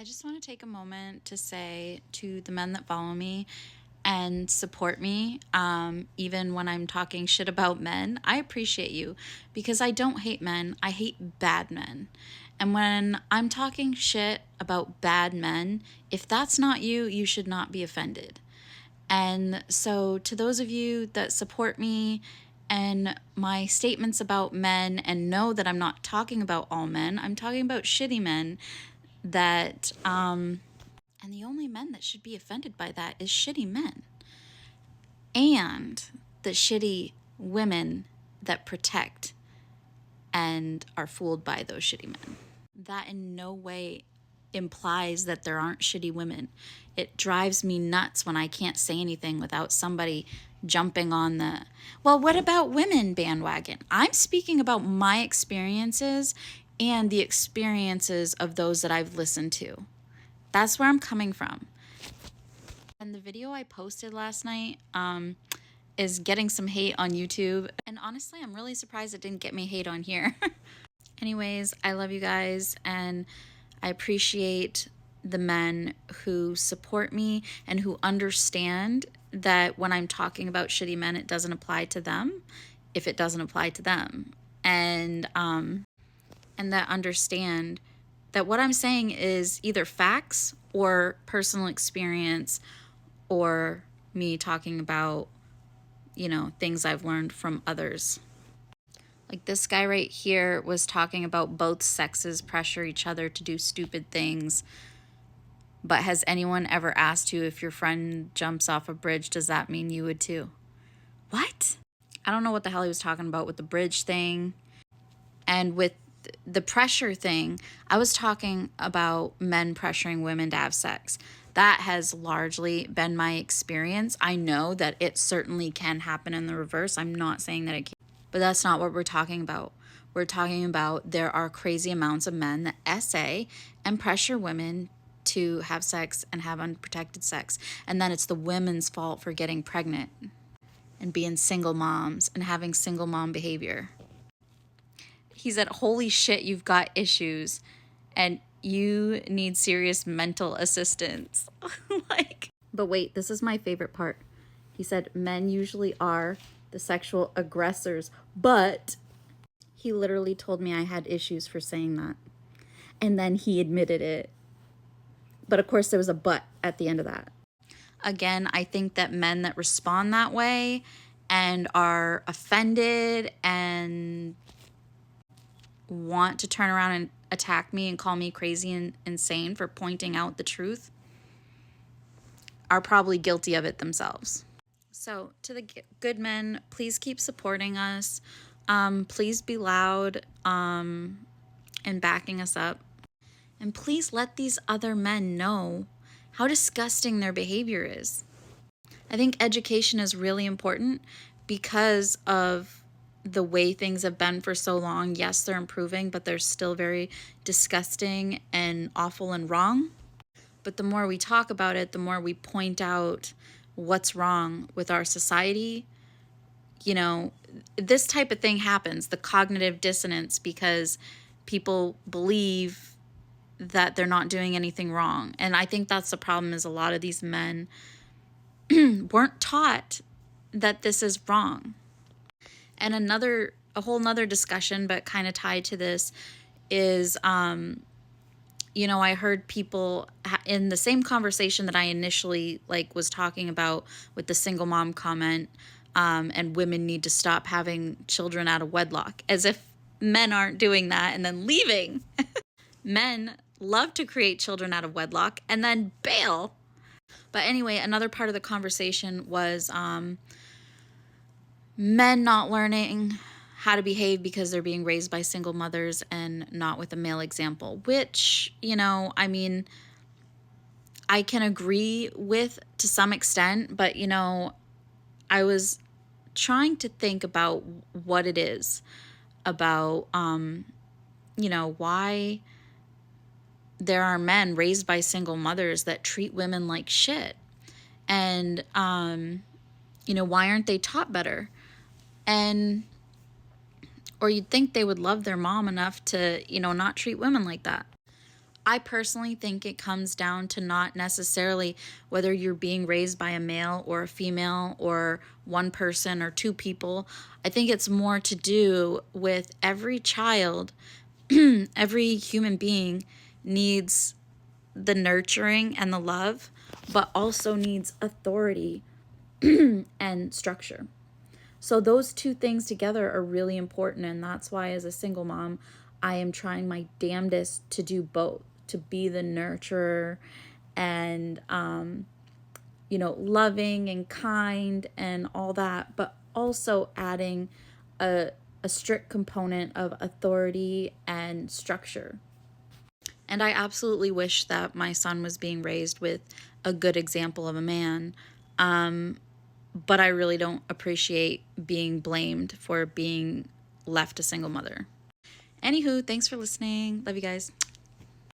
I just want to take a moment to say to the men that follow me and support me, even when I'm talking shit about men, I appreciate you because I don't hate men. I hate bad men. And when I'm talking shit about bad men, if that's not you, you should not be offended. And so, to those of you that support me and my statements about men and know that I'm not talking about all men, I'm talking about shitty men that, and the only men that should be offended by that is shitty men and the shitty women that protect and are fooled by those shitty men. That in no way implies that there aren't shitty women. It drives me nuts when I can't say anything without somebody jumping on the, well, what about women bandwagon? I'm speaking about my experiences and the experiences of those that I've listened to. That's where I'm coming from. And the video I posted last night is getting some hate on YouTube. And honestly, I'm really surprised it didn't get me hate on here. Anyways, I love you guys and I appreciate the men who support me and who understand that when I'm talking about shitty men, it doesn't apply to them if it doesn't apply to them. And that understand that what I'm saying is either facts or personal experience or me talking about, things I've learned from others. Like this guy right here was talking about both sexes pressure each other to do stupid things. But has anyone ever asked you if your friend jumps off a bridge, does that mean you would too? What? I don't know what the hell he was talking about with the bridge thing. And with the pressure thing, I was talking about men pressuring women to have sex. That has largely been my experience. I know that it certainly can happen in the reverse. I'm not saying that it can't. But that's not what we're talking about. We're talking about there are crazy amounts of men that essay and pressure women to have sex and have unprotected sex. And then it's the women's fault for getting pregnant and being single moms and having single mom behavior. He said, holy shit, you've got issues and you need serious mental assistance. But wait, this is my favorite part. He said, men usually are the sexual aggressors, but he literally told me I had issues for saying that. And then he admitted it. But of course, there was a but at the end of that. Again, I think that men that respond that way and are offended and want to turn around and attack me and call me crazy and insane for pointing out the truth are probably guilty of it themselves. So to the good men, please keep supporting us. Please be loud and backing us up. And please let these other men know how disgusting their behavior is. I think education is really important because of the way things have been for so long. Yes, they're improving, but they're still very disgusting and awful and wrong. But the more we talk about it, the more we point out what's wrong with our society. This type of thing happens, the cognitive dissonance, because people believe that they're not doing anything wrong. And I think that's the problem, is a lot of these men weren't taught that this is wrong. And a whole nother discussion, but kind of tied to this, is, I heard people in the same conversation that I initially was talking about with the single mom comment, and women need to stop having children out of wedlock, as if men aren't doing that and then leaving. Men love to create children out of wedlock and then bail. But anyway, another part of the conversation was men not learning how to behave because they're being raised by single mothers and not with a male example, which, I can agree with to some extent, but, I was trying to think about what it is about, why there are men raised by single mothers that treat women like shit. And, why aren't they taught better? Or you'd think they would love their mom enough to, not treat women like that. I personally think it comes down to not necessarily whether you're being raised by a male or a female or one person or two people. I think it's more to do with every child, every human being needs the nurturing and the love, but also needs authority and structure. So those two things together are really important, and that's why as a single mom, I am trying my damnedest to do both, to be the nurturer and loving and kind and all that, but also adding a strict component of authority and structure. And I absolutely wish that my son was being raised with a good example of a man. But I really don't appreciate being blamed for being left a single mother. Anywho, thanks for listening. Love you guys.